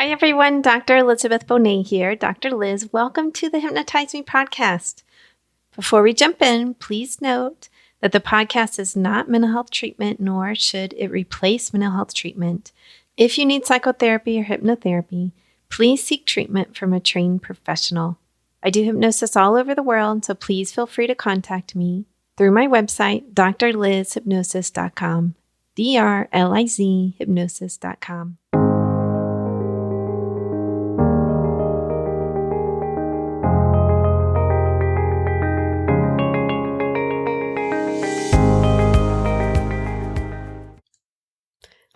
Hi, everyone. Dr. Elizabeth Bonet here. Dr. Liz, welcome to the Hypnotize Me podcast. Before we jump in, please note that the podcast is not mental health treatment, nor should it replace mental health treatment. If you need psychotherapy or hypnotherapy, please seek treatment from a trained professional. I do hypnosis all over the world, so please feel free to contact me through my website, drlizhypnosis.com, DRLIZ hypnosis.com.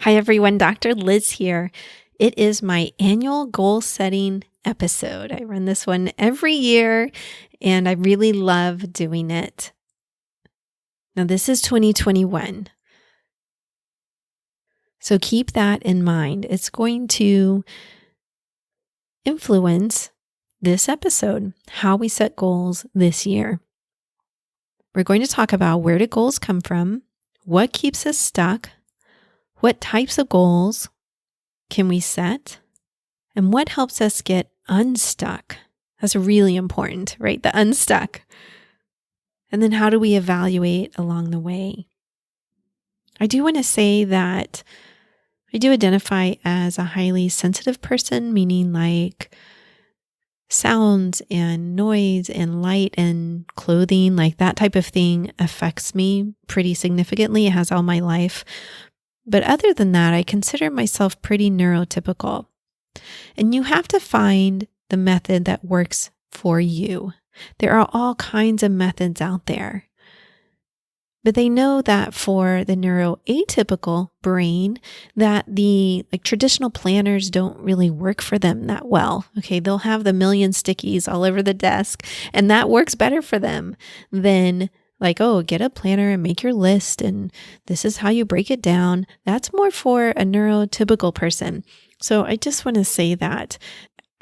Hi, everyone. Dr. Liz here. It is my annual goal setting episode. I run this one every year, and I really love doing it. Now, this is 2021. So keep that in mind. It's going to influence this episode, how we set goals this year. We're going to talk about where do goals come from, what keeps us stuck, what types of goals can we set, and what helps us get unstuck? That's really important, right? The unstuck. And then how do we evaluate along the way? I do want to say that I do identify as a highly sensitive person, meaning like sounds and noise and light and clothing, like that type of thing affects me pretty significantly. It has all my life. But other than that, I consider myself pretty neurotypical. And you have to find the method that works for you. There are all kinds of methods out there. But they know that for the neuroatypical brain, that the traditional planners don't really work for them that well. Okay, they'll have the million stickies all over the desk, and that works better for them than get a planner and make your list, and this is how you break it down. That's more for a neurotypical person. So I just want to say that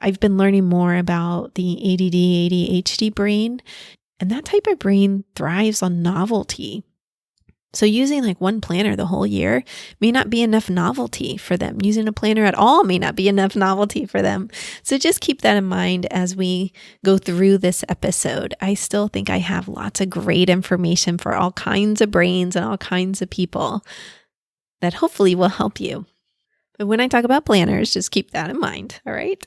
I've been learning more about the ADD, ADHD brain, and that type of brain thrives on novelty. So using one planner the whole year may not be enough novelty for them. Using a planner at all may not be enough novelty for them. So just keep that in mind as we go through this episode. I still think I have lots of great information for all kinds of brains and all kinds of people that hopefully will help you. But when I talk about planners, just keep that in mind, all right?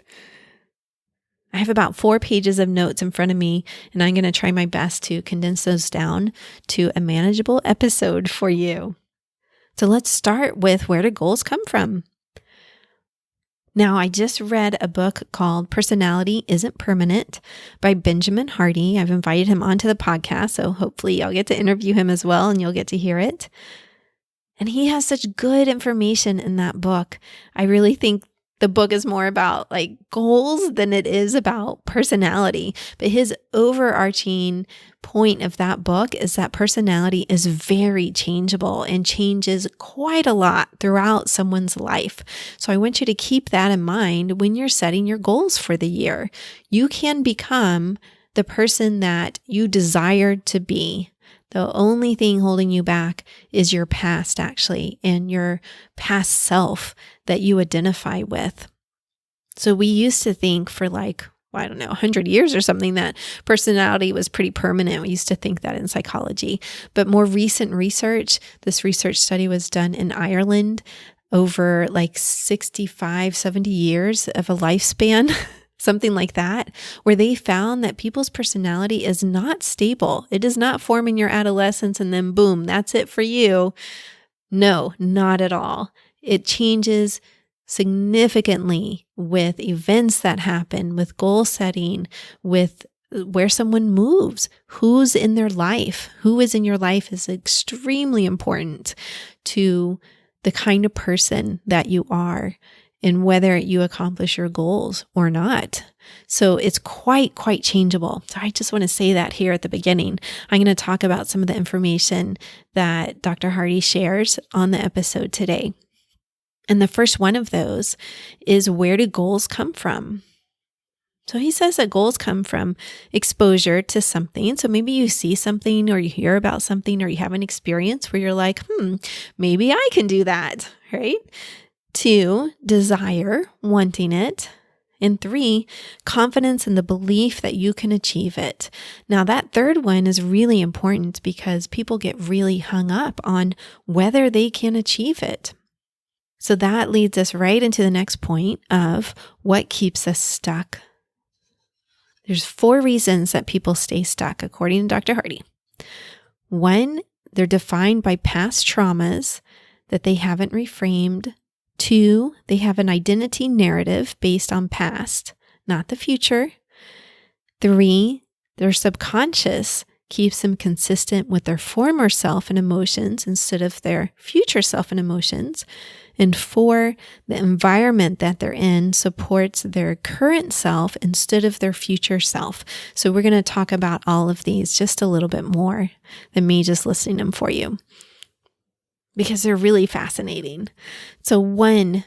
I have about 4 pages of notes in front of me, and I'm going to try my best to condense those down to a manageable episode for you. So let's start with where do goals come from? Now, I just read a book called Personality Isn't Permanent by Benjamin Hardy. I've invited him onto the podcast, so hopefully I'll get to interview him as well, and you'll get to hear it. And he has such good information in that book. I really think the book is more about goals than it is about personality. But his overarching point of that book is that personality is very changeable and changes quite a lot throughout someone's life. So I want you to keep that in mind when you're setting your goals for the year. You can become the person that you desire to be. The only thing holding you back is your past, actually, and your past self that you identify with. So we used to think for 100 years or something that personality was pretty permanent. We used to think that in psychology. But more recent research, this research study was done in Ireland over 65, 70 years of a lifespan. Something like that, where they found that people's personality is not stable. It does not form in your adolescence and then boom, that's it for you. No, not at all. It changes significantly with events that happen, with goal setting, with where someone moves, who's in their life. Who is in your life is extremely important to the kind of person that you are, and whether you accomplish your goals or not. So it's quite changeable. So I just want to say that here at the beginning. I'm going to talk about some of the information that Dr. Hardy shares on the episode today. And the first one of those is, where do goals come from? So he says that goals come from exposure to something. So maybe you see something or you hear about something or you have an experience where you're like, maybe I can do that, right? 2, desire, wanting it. And 3, confidence in the belief that you can achieve it. Now, that third one is really important because people get really hung up on whether they can achieve it. So that leads us right into the next point of what keeps us stuck. There's 4 reasons that people stay stuck, according to Dr. Hardy. 1, they're defined by past traumas that they haven't reframed. 2, they have an identity narrative based on past, not the future. 3, their subconscious keeps them consistent with their former self and emotions instead of their future self and emotions. And 4, the environment that they're in supports their current self instead of their future self. So we're going to talk about all of these just a little bit more than me just listing them for you, because they're really fascinating. So 1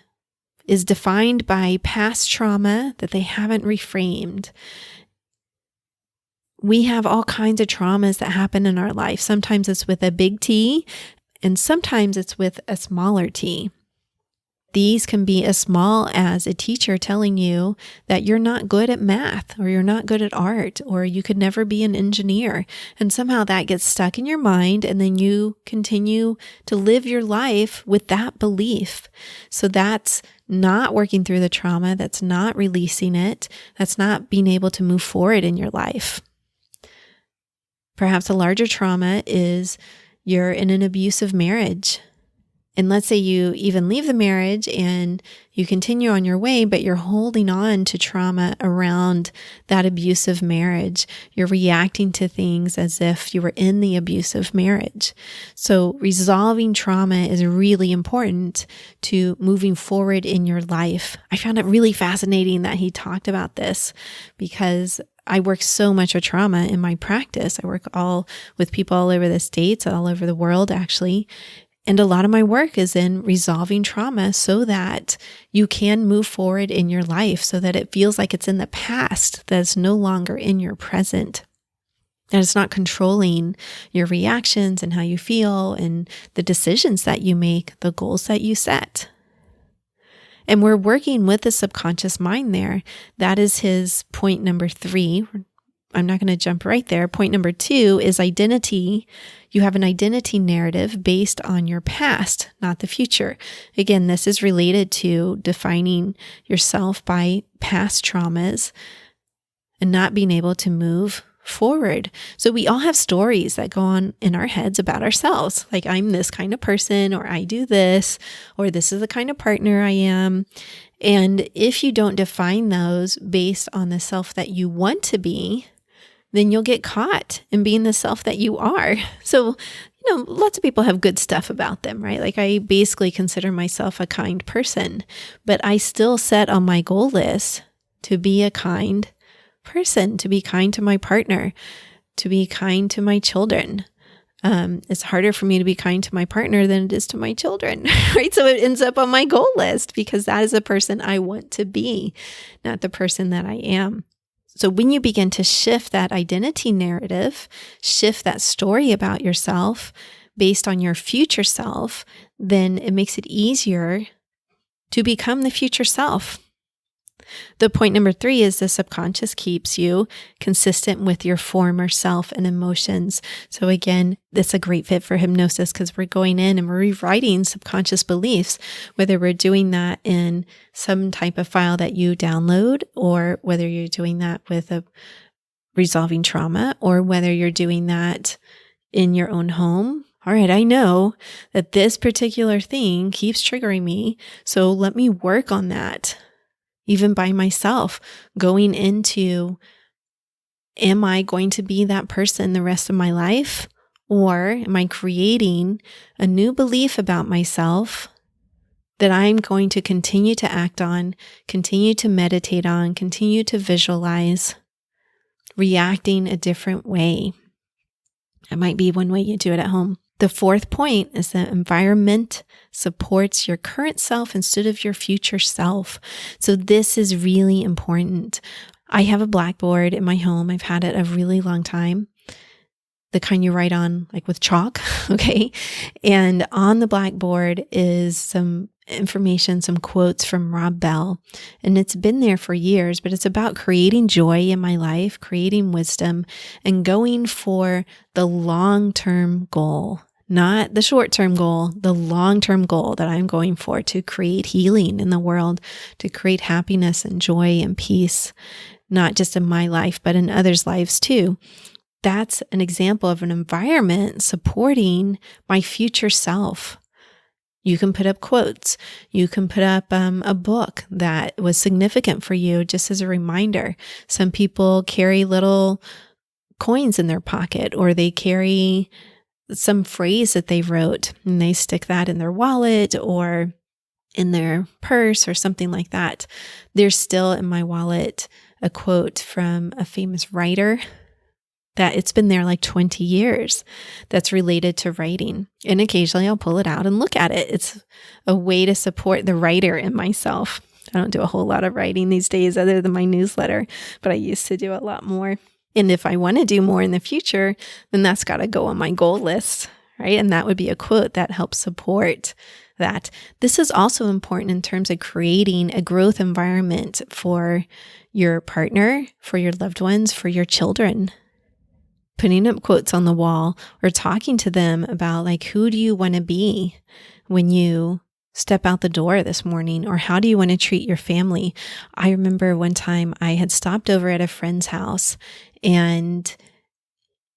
is defined by past trauma that they haven't reframed. We have all kinds of traumas that happen in our life. Sometimes it's with a big T, and sometimes it's with a smaller t. These can be as small as a teacher telling you that you're not good at math, or you're not good at art, or you could never be an engineer. And somehow that gets stuck in your mind, and then you continue to live your life with that belief. So that's not working through the trauma. That's not releasing it. That's not being able to move forward in your life. Perhaps a larger trauma is you're in an abusive marriage. And let's say you even leave the marriage and you continue on your way, but you're holding on to trauma around that abusive marriage. You're reacting to things as if you were in the abusive marriage. So resolving trauma is really important to moving forward in your life. I found it really fascinating that he talked about this because I work so much with trauma in my practice. I work all with people all over the States, all over the world, actually. And a lot of my work is in resolving trauma so that you can move forward in your life, so that it feels like it's in the past, that it's no longer in your present, that it's not controlling your reactions and how you feel and the decisions that you make, the goals that you set. And we're working with the subconscious mind there. That is his point number 3. I'm not going to jump right there. Point number 2 is identity. You have an identity narrative based on your past, not the future. Again, this is related to defining yourself by past traumas and not being able to move forward. So we all have stories that go on in our heads about ourselves. Like, I'm this kind of person, or I do this, or this is the kind of partner I am. And if you don't define those based on the self that you want to be, then you'll get caught in being the self that you are. So, lots of people have good stuff about them, right? Like, I basically consider myself a kind person, but I still set on my goal list to be a kind person, to be kind to my partner, to be kind to my children. It's harder for me to be kind to my partner than it is to my children, right? So it ends up on my goal list because that is the person I want to be, not the person that I am. So when you begin to shift that identity narrative, shift that story about yourself based on your future self, then it makes it easier to become the future self. The point number 3 is the subconscious keeps you consistent with your former self and emotions. So again, that's a great fit for hypnosis because we're going in and we're rewriting subconscious beliefs, whether we're doing that in some type of file that you download, or whether you're doing that with a resolving trauma, or whether you're doing that in your own home. All right, I know that this particular thing keeps triggering me, so let me work on that. Even by myself, going into, am I going to be that person the rest of my life? Or am I creating a new belief about myself that I'm going to continue to act on, continue to meditate on, continue to visualize, reacting a different way? It might be one way you do it at home. The 4th point is that environment supports your current self instead of your future self. So this is really important. I have a blackboard in my home. I've had it a really long time. The kind you write on like with chalk, okay? And on the blackboard is some information, some quotes from Rob Bell, and it's been there for years, but it's about creating joy in my life, creating wisdom, and going for the long-term goal, not the short-term goal, the long-term goal that I'm going for to create healing in the world, to create happiness and joy and peace, not just in my life, but in others' lives too. That's an example of an environment supporting my future self. You can put up quotes. You can put up a book that was significant for you just as a reminder. Some people carry little coins in their pocket, or they carry some phrase that they wrote and they stick that in their wallet or in their purse or something like that. There's still in my wallet a quote from a famous writer that it's been there like 20 years that's related to writing. And occasionally I'll pull it out and look at it. It's a way to support the writer in myself. I don't do a whole lot of writing these days other than my newsletter, but I used to do a lot more. And if I want to do more in the future, then that's got to go on my goal list, right? And that would be a quote that helps support that. This is also important in terms of creating a growth environment for your partner, for your loved ones, for your children. Putting up quotes on the wall or talking to them about like, who do you want to be when you step out the door this morning, or how do you want to treat your family? I remember one time I had stopped over at a friend's house and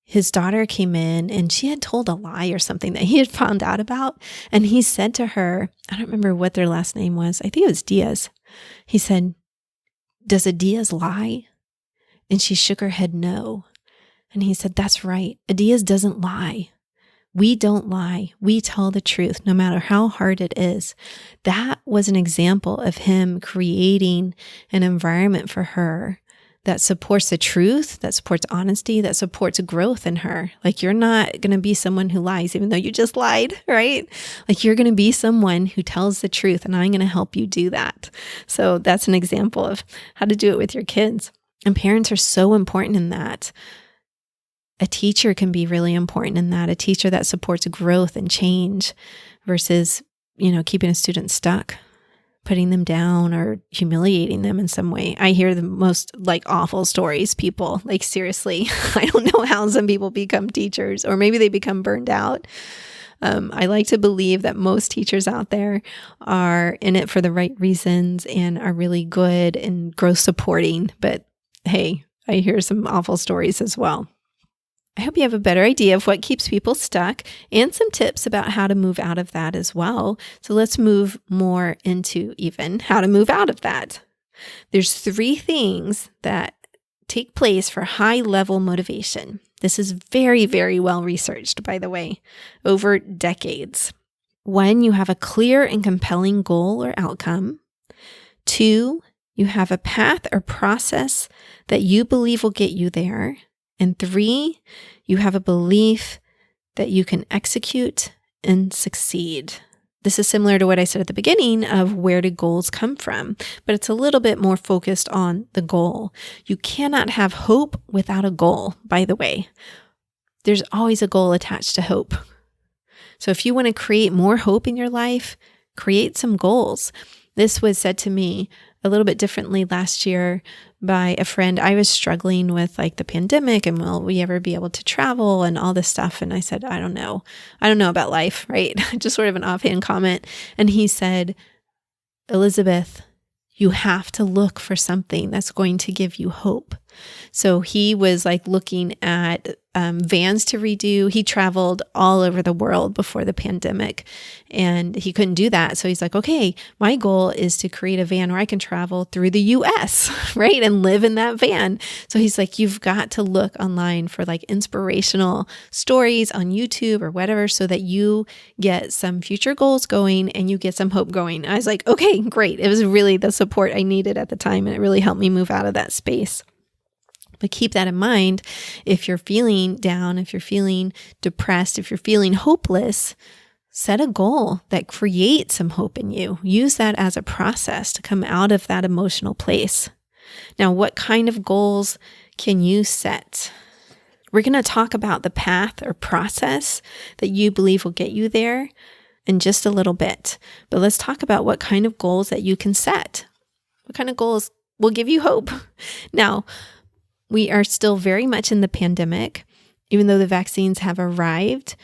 his daughter came in and she had told a lie or something that he had found out about. And he said to her, I don't remember what their last name was. I think it was Diaz. He said, "Does a Diaz lie?" And she shook her head no. And he said, "That's right. A Diaz doesn't lie. We don't lie. We tell the truth, no matter how hard it is." That was an example of him creating an environment for her that supports the truth, that supports honesty, that supports growth in her. Like, you're not going to be someone who lies, even though you just lied, right? Like, you're going to be someone who tells the truth, and I'm going to help you do that. So that's an example of how to do it with your kids. And parents are so important in that. A teacher can be really important in that, a teacher that supports growth and change versus, keeping a student stuck, putting them down or humiliating them in some way. I hear the most awful stories, people, seriously. I don't know how some people become teachers, or maybe they become burned out. I like to believe that most teachers out there are in it for the right reasons and are really good and growth supporting. But hey, I hear some awful stories as well. I hope you have a better idea of what keeps people stuck and some tips about how to move out of that as well. So let's move more into even how to move out of that. There's 3 things that take place for high-level motivation. This is very, very well researched, by the way, over decades. 1, you have a clear and compelling goal or outcome. 2, you have a path or process that you believe will get you there. And 3, you have a belief that you can execute and succeed. This is similar to what I said at the beginning of where do goals come from, but it's a little bit more focused on the goal. You cannot have hope without a goal, by the way. There's always a goal attached to hope. So if you want to create more hope in your life, create some goals. This was said to me a little bit differently last year by a friend. I was struggling with the pandemic and will we ever be able to travel and all this stuff. And I said, I don't know about life, right? Just sort of an offhand comment. And he said, "Elizabeth, you have to look for something that's going to give you hope." So he was looking at vans to redo. He traveled all over the world before the pandemic and he couldn't do that. So he's like, okay, my goal is to create a van where I can travel through the US, right? And live in that van. So he's like, you've got to look online for inspirational stories on YouTube or whatever so that you get some future goals going and you get some hope going. I was like, okay, great. It was really the support I needed at the time and it really helped me move out of that space. But keep that in mind. If you're feeling down, if you're feeling depressed, if you're feeling hopeless, set a goal that creates some hope in you. Use that as a process to come out of that emotional place. Now, what kind of goals can you set? We're going to talk about the path or process that you believe will get you there. in just a little bit. But let's talk about what kind of goals that you can set. What kind of goals will give you hope? Now, we are still very much in the pandemic. Even though the vaccines have arrived,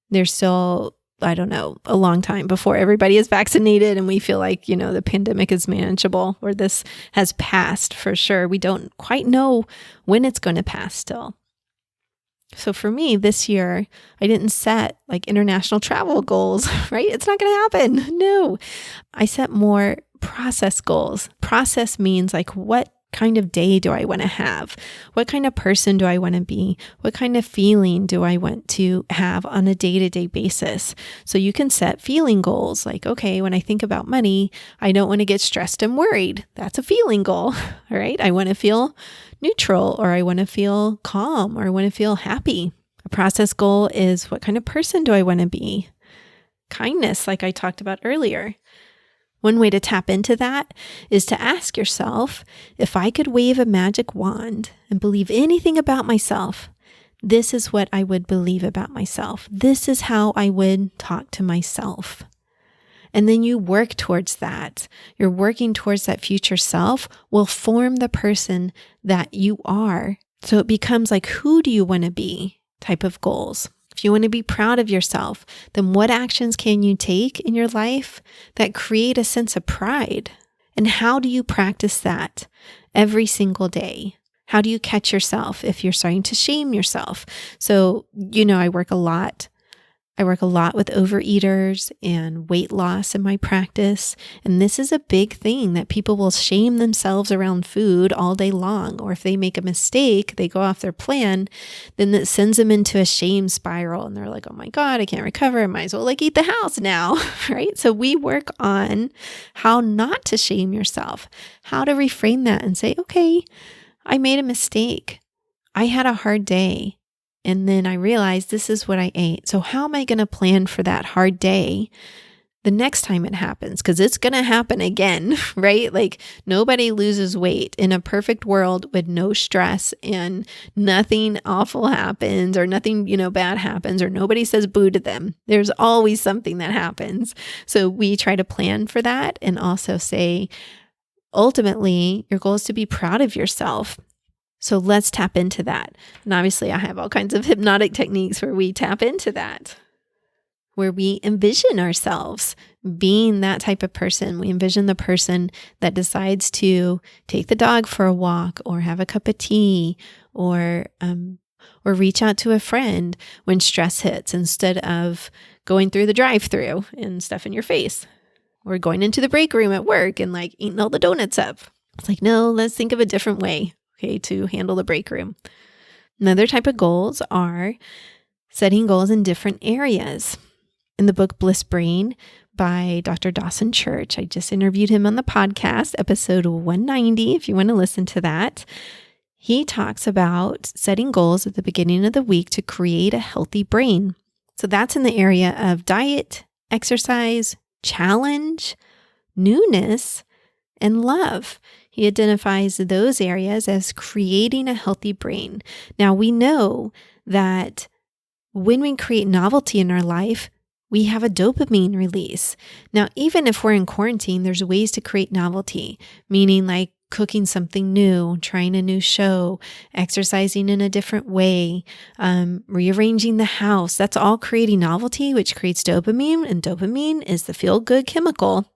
there's still, I don't know, a long time before everybody is vaccinated and we feel like, the pandemic is manageable or this has passed for sure. We don't quite know when it's going to pass still. So for me this year, I didn't set like international travel goals, right? It's not going to happen. No, I set more process goals. Process means like, what kind of day do I want to have? What kind of person do I want to be? What kind of feeling do I want to have on a day-to-day basis? So you can set feeling goals like, okay, when I think about money, I don't want to get stressed and worried. That's a feeling goal, all right? I want to feel neutral, or I want to feel calm, or I want to feel happy. A process goal is, what kind of person do I want to be? Kindness, like I talked about earlier. One way to tap into that is to ask yourself, if I could wave a magic wand and believe anything about myself, this is what I would believe about myself. This is how I would talk to myself. And then you work towards that. You're working towards that future self will form the person that you are. So it becomes like, who do you want to be type of goals. If you want to be proud of yourself, then what actions can you take in your life that create a sense of pride? And how do you practice that every single day? How do you catch yourself if you're starting to shame yourself? So, I work a lot. I work a lot with overeaters and weight loss in my practice. And this is a big thing that people will shame themselves around food all day long. Or if they make a mistake, they go off their plan, then that sends them into a shame spiral. And they're like, oh my God, I can't recover. I might as well eat the house now, right? So we work on how not to shame yourself, how to reframe that and say, okay, I made a mistake. I had a hard day. And then I realized this is what I ate. So how am I going to plan for that hard day the next time it happens? Because it's going to happen again, right? Like nobody loses weight in a perfect world with no stress and nothing awful happens or nothing, bad happens or nobody says boo to them. There's always something that happens. So we try to plan for that and also say, ultimately, your goal is to be proud of yourself. So let's tap into that. And obviously I have all kinds of hypnotic techniques where we tap into that, where we envision ourselves being that type of person. We envision the person that decides to take the dog for a walk or have a cup of tea or reach out to a friend when stress hits instead of going through the drive-through and stuff in your face or going into the break room at work and eating all the donuts up. It's like, no, let's think of a different way. Okay, to handle the break room. Another type of goals are setting goals in different areas. In the book Bliss Brain by Dr. Dawson Church, I just interviewed him on the podcast, episode 190, if you want to listen to that. He talks about setting goals at the beginning of the week to create a healthy brain. So that's in the area of diet, exercise, challenge, newness, and love. He identifies those areas as creating a healthy brain. Now, we know that when we create novelty in our life, we have a dopamine release. Now, even if we're in quarantine, there's ways to create novelty, meaning like cooking something new, trying a new show, exercising in a different way, rearranging the house. That's all creating novelty, which creates dopamine, and dopamine is the feel-good chemical.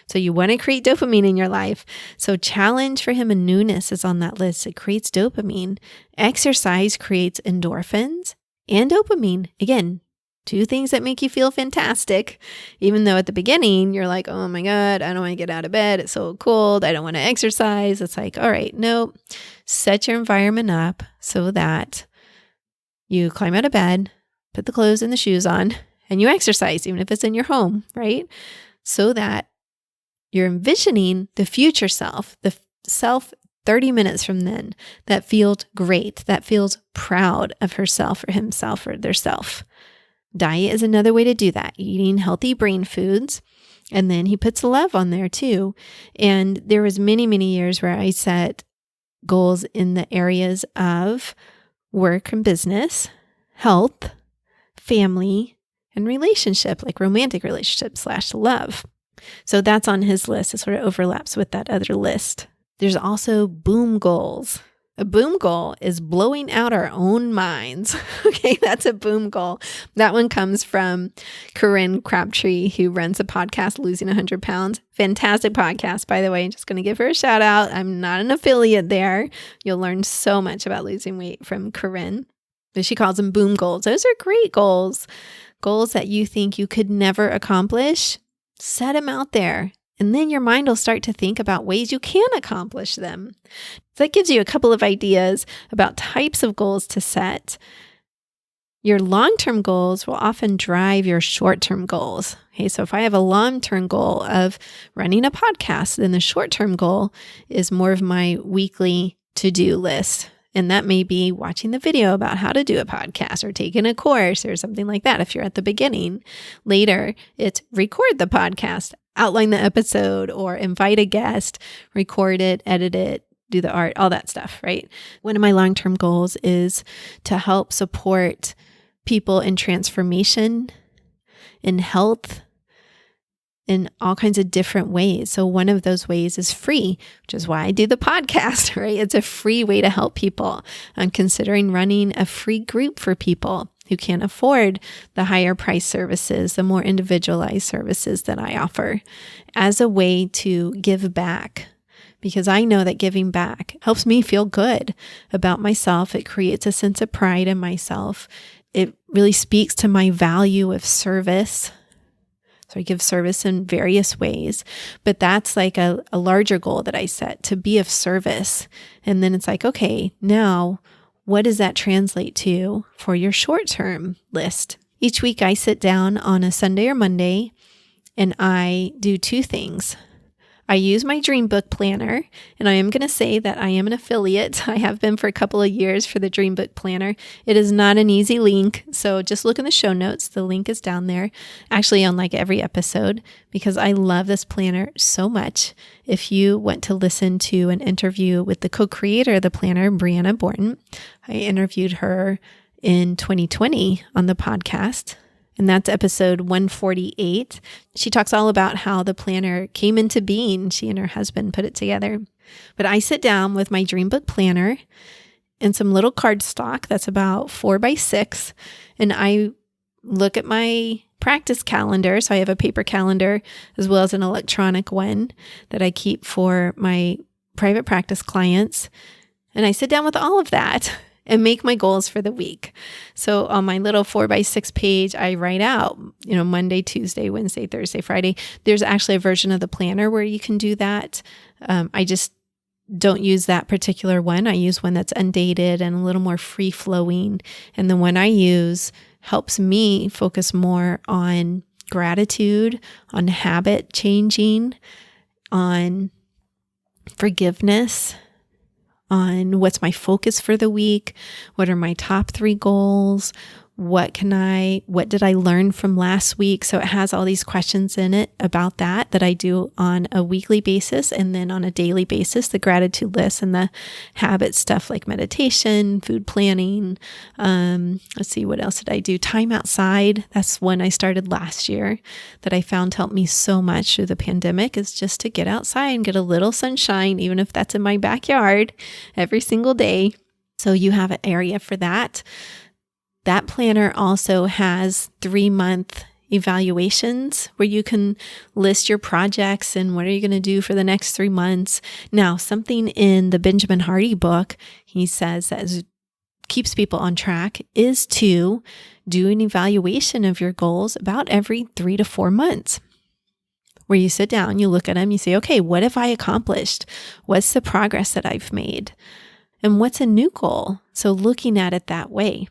So you want to create dopamine in your life. So challenge for him and newness is on that list. It creates dopamine. Exercise creates endorphins and dopamine. Again, two things that make you feel fantastic. Even though at the beginning you're like, oh my God, I don't want to get out of bed. It's so cold. I don't want to exercise. It's like, all right, no, set your environment up so that you climb out of bed, put the clothes and the shoes on, and you exercise, even if it's in your home, right? So that you're envisioning the future self, the self 30 minutes from then that feels great, that feels proud of herself or himself or their self. Diet is another way to do that, eating healthy brain foods. And then he puts love on there too. And there was many, many years where I set goals in the areas of work and business, health, family, and relationship, like romantic relationship / love. So that's on his list. It sort of overlaps with that other list. There's also boom goals. A boom goal is blowing out our own minds. Okay, that's a boom goal. That one comes from Corinne Crabtree, who runs a podcast, Losing 100 Pounds. Fantastic podcast, by the way. I'm just going to give her a shout out. I'm not an affiliate there. You'll learn so much about losing weight from Corinne. But she calls them boom goals. Those are great goals. Goals that you think you could never accomplish. Set them out there. And then your mind will start to think about ways you can accomplish them. So that gives you a couple of ideas about types of goals to set. Your long-term goals will often drive your short-term goals. Okay, so if I have a long-term goal of running a podcast, then the short-term goal is more of my weekly to-do list. And that may be watching the video about how to do a podcast or taking a course or something like that if you're at the beginning. Later, it's record the podcast, outline the episode, or invite a guest, record it, edit it, do the art, all that stuff, right? One of my long-term goals is to help support people in transformation, in health, in all kinds of different ways. So one of those ways is free, which is why I do the podcast, right? It's a free way to help people. I'm considering running a free group for people who can't afford the higher price services, the more individualized services that I offer, as a way to give back. Because I know that giving back helps me feel good about myself. It creates a sense of pride in myself. It really speaks to my value of service. So I give service in various ways, but that's like a larger goal that I set, to be of service. And then it's like, okay, now what does that translate to for your short-term list? Each week I sit down on a Sunday or Monday and I do two things. I use my Dream Book Planner, and I am going to say that I am an affiliate. I have been for a couple of years for the Dream Book Planner. It is not an easy link, so just look in the show notes. The link is down there, actually on like every episode, because I love this planner so much. If you want to listen to an interview with the co-creator of the planner, Brianna Borton, I interviewed her in 2020 on the podcast. And that's episode 148. She talks all about how the planner came into being. She and her husband put it together. But I sit down with my Dream Book Planner and some little cardstock that's about 4x6. And I look at my practice calendar. So I have a paper calendar as well as an electronic one that I keep for my private practice clients. And I sit down with all of that and make my goals for the week. So on my little 4x6 page, I write out, Monday, Tuesday, Wednesday, Thursday, Friday. There's actually a version of the planner where you can do that. I just don't use that particular one. I use one that's undated and a little more free flowing. And the one I use helps me focus more on gratitude, on habit changing, on forgiveness, on what's my focus for the week, what are my top 3 goals, what did I learn from last week? So it has all these questions in it about that I do on a weekly basis, and then on a daily basis, the gratitude list and the habit stuff like meditation, food planning. Let's see, what else did I do? Time outside. That's one I started last year that I found helped me so much through the pandemic, is just to get outside and get a little sunshine, even if that's in my backyard, every single day. So you have an area for that. That planner also has 3-month evaluations where you can list your projects and what are you going to do for the next 3 months. Now, something in the Benjamin Hardy book, he says that keeps people on track, is to do an evaluation of your goals about every 3 to 4 months. Where you sit down, you look at them, you say, okay, what have I accomplished? What's the progress that I've made? And what's a new goal? So looking at it that way.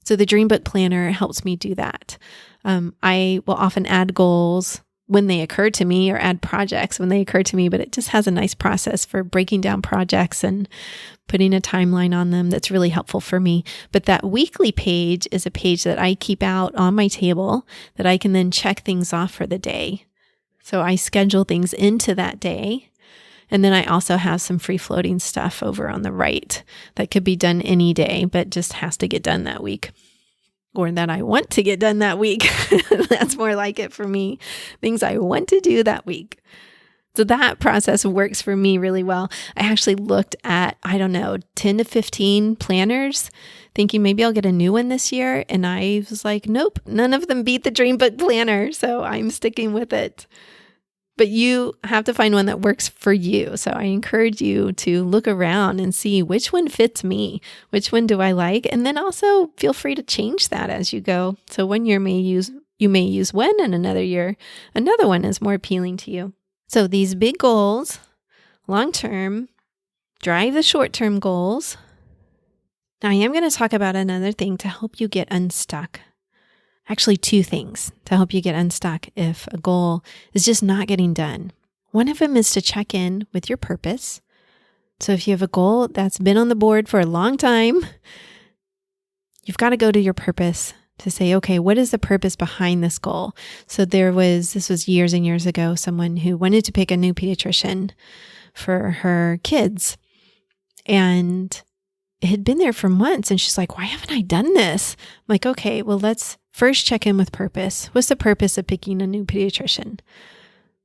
So the Dream Book Planner helps me do that. I will often add goals when they occur to me, or add projects when they occur to me, but it just has a nice process for breaking down projects and putting a timeline on them that's really helpful for me. But that weekly page is a page that I keep out on my table that I can then check things off for the day. So I schedule things into that day. And then I also have some free floating stuff over on the right that could be done any day, but just has to get done that week. or that I want to get done that week. That's more like it for me. Things I want to do that week. So that process works for me really well. I actually looked at, 10 to 15 planners, thinking maybe I'll get a new one this year. And I was like, nope, none of them beat the Dream Book Planner. So I'm sticking with it. But you have to find one that works for you. So I encourage you to look around and see which one fits me. Which one do I like? And then also feel free to change that as you go. So one year you may use one, and another year, another one is more appealing to you. So these big goals, long-term, drive the short-term goals. Now I am going to talk about another thing to help you get unstuck. Actually, two things to help you get unstuck if a goal is just not getting done. One of them is to check in with your purpose. So if you have a goal that's been on the board for a long time, you've got to go to your purpose to say, okay, what is the purpose behind this goal? So this was years and years ago, someone who wanted to pick a new pediatrician for her kids. And it had been there for months. And she's like, why haven't I done this? I'm like, okay, well, let's first check in with purpose. What's the purpose of picking a new pediatrician?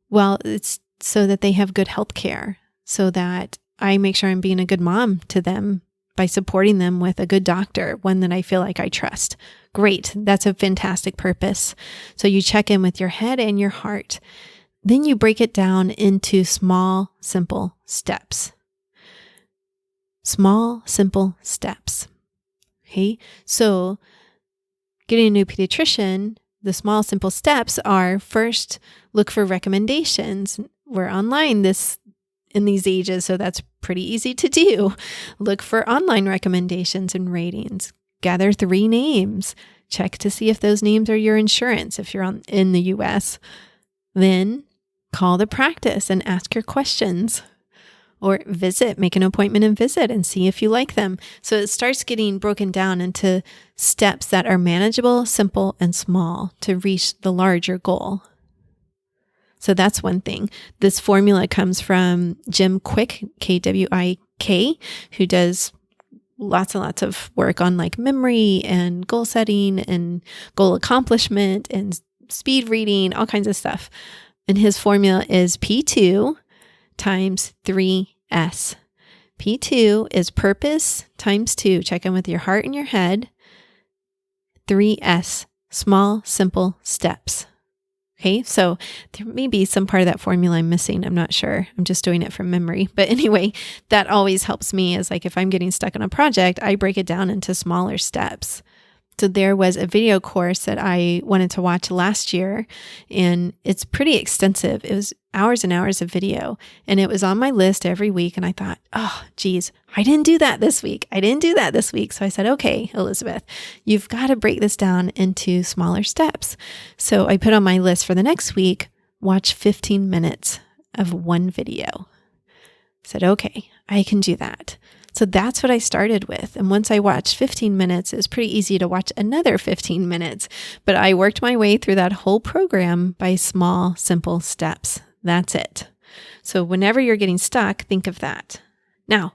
Well, it's so that they have good health care, so that I make sure I'm being a good mom to them by supporting them with a good doctor, one that I feel like I trust. Great. That's a fantastic purpose. So you check in with your head and your heart. Then you break it down into small, simple steps. Small, simple steps. Okay. So getting a new pediatrician, the small, simple steps are first, look for recommendations. We're online in these ages, so that's pretty easy to do. Look for online recommendations and ratings. Gather 3 names. Check to see if those names are your insurance if you're in the US. Then call the practice and ask your questions. Or make an appointment and visit and see if you like them. So it starts getting broken down into steps that are manageable, simple, and small to reach the larger goal. So that's one thing. This formula comes from Jim Kwik, Kwik, who does lots and lots of work on like memory and goal setting and goal accomplishment and speed reading, all kinds of stuff. And his formula is P2 times 3S. P2 is purpose times 2. Check in with your heart and your head. 3S, small, simple steps. Okay, so there may be some part of that formula I'm missing. I'm not sure. I'm just doing it from memory. But anyway, that always helps me, is like if I'm getting stuck on a project, I break it down into smaller steps. So there was a video course that I wanted to watch last year, and it's pretty extensive. It was hours and hours of video, and it was on my list every week. And I thought, oh, geez, I didn't do that this week. So I said, okay, Elizabeth, you've got to break this down into smaller steps. So I put on my list for the next week, watch 15 minutes of one video. I said, okay, I can do that. So that's what I started with. And once I watched 15 minutes, it was pretty easy to watch another 15 minutes. But I worked my way through that whole program by small, simple steps. That's it. So whenever you're getting stuck, think of that. Now,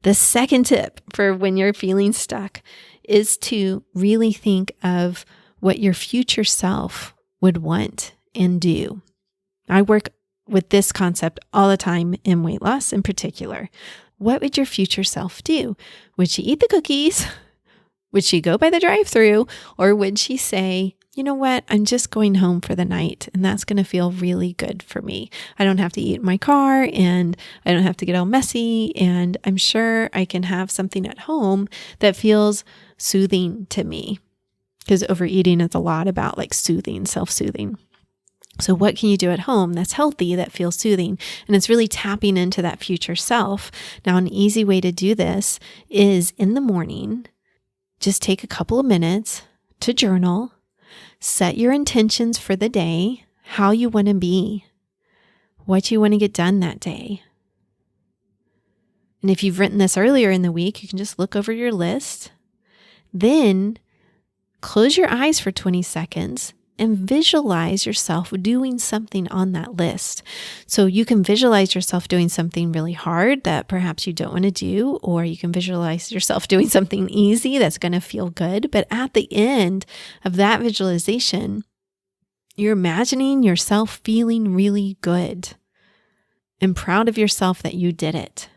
the second tip for when you're feeling stuck is to really think of what your future self would want and do. I work with this concept all the time in weight loss in particular. What would your future self do? Would she eat the cookies? Would she go by the drive-thru? Or would she say, you know what? I'm just going home for the night, and that's going to feel really good for me. I don't have to eat in my car, and I don't have to get all messy, and I'm sure I can have something at home that feels soothing to me. Because overeating is a lot about like soothing, self-soothing. So what can you do at home that's healthy, that feels soothing? And it's really tapping into that future self. Now, an easy way to do this is in the morning, just take a couple of minutes to journal, set your intentions for the day, how you want to be, what you want to get done that day. And if you've written this earlier in the week, you can just look over your list. Then close your eyes for 20 seconds and visualize yourself doing something on that list. So you can visualize yourself doing something really hard that perhaps you don't want to do, or you can visualize yourself doing something easy that's going to feel good. But at the end of that visualization, you're imagining yourself feeling really good and proud of yourself that you did it.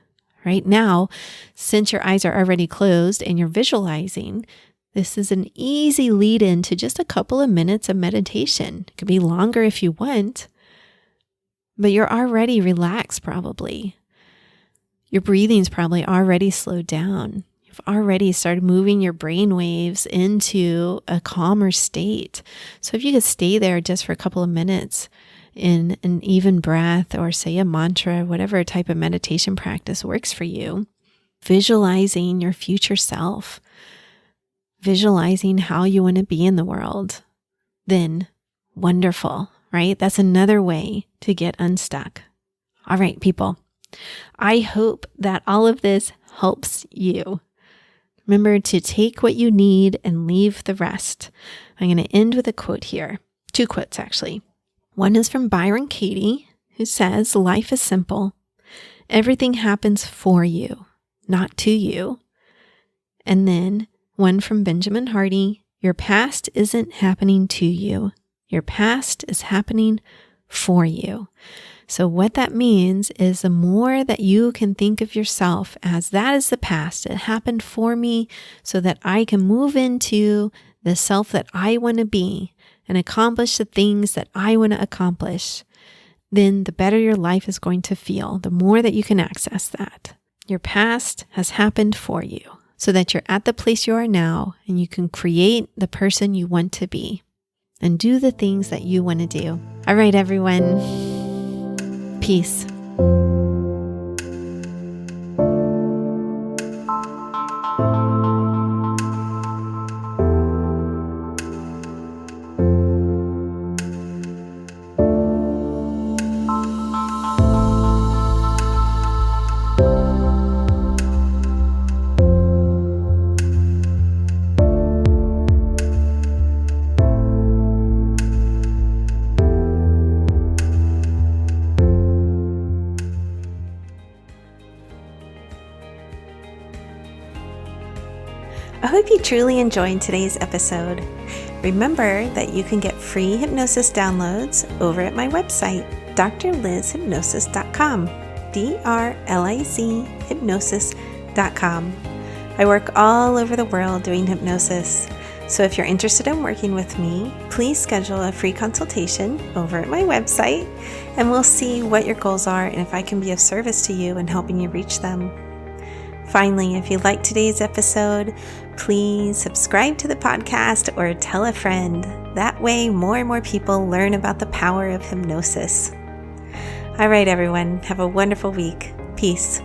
Right now, since your eyes are already closed and you're visualizing, this is an easy lead in to just a couple of minutes of meditation. It could be longer if you want, but you're already relaxed probably. Your breathing's probably already slowed down. You've already started moving your brain waves into a calmer state. So if you could stay there just for a couple of minutes in an even breath, or say a mantra, whatever type of meditation practice works for you, visualizing your future self, visualizing how you want to be in the world, then wonderful, right? That's another way to get unstuck. All right, people, I hope that all of this helps you. Remember to take what you need and leave the rest. I'm going to end with a quote here. 2 quotes, actually. One is from Byron Katie, who says, "Life is simple. Everything happens for you, not to you." And then one from Benjamin Hardy, "Your past isn't happening to you. Your past is happening for you." So what that means is the more that you can think of yourself as that is the past, it happened for me so that I can move into the self that I want to be and accomplish the things that I want to accomplish, then the better your life is going to feel, the more that you can access that. Your past has happened for you so that you're at the place you are now and you can create the person you want to be and do the things that you want to do. All right, everyone. Peace. I hope you truly enjoyed today's episode. Remember that you can get free hypnosis downloads over at my website, drlizhypnosis.com, DRLIZ hypnosis.com. I work all over the world doing hypnosis. So if you're interested in working with me, please schedule a free consultation over at my website, and we'll see what your goals are and if I can be of service to you in helping you reach them. Finally, if you liked today's episode, please subscribe to the podcast or tell a friend. That way, more and more people learn about the power of hypnosis. All right, everyone, have a wonderful week. Peace.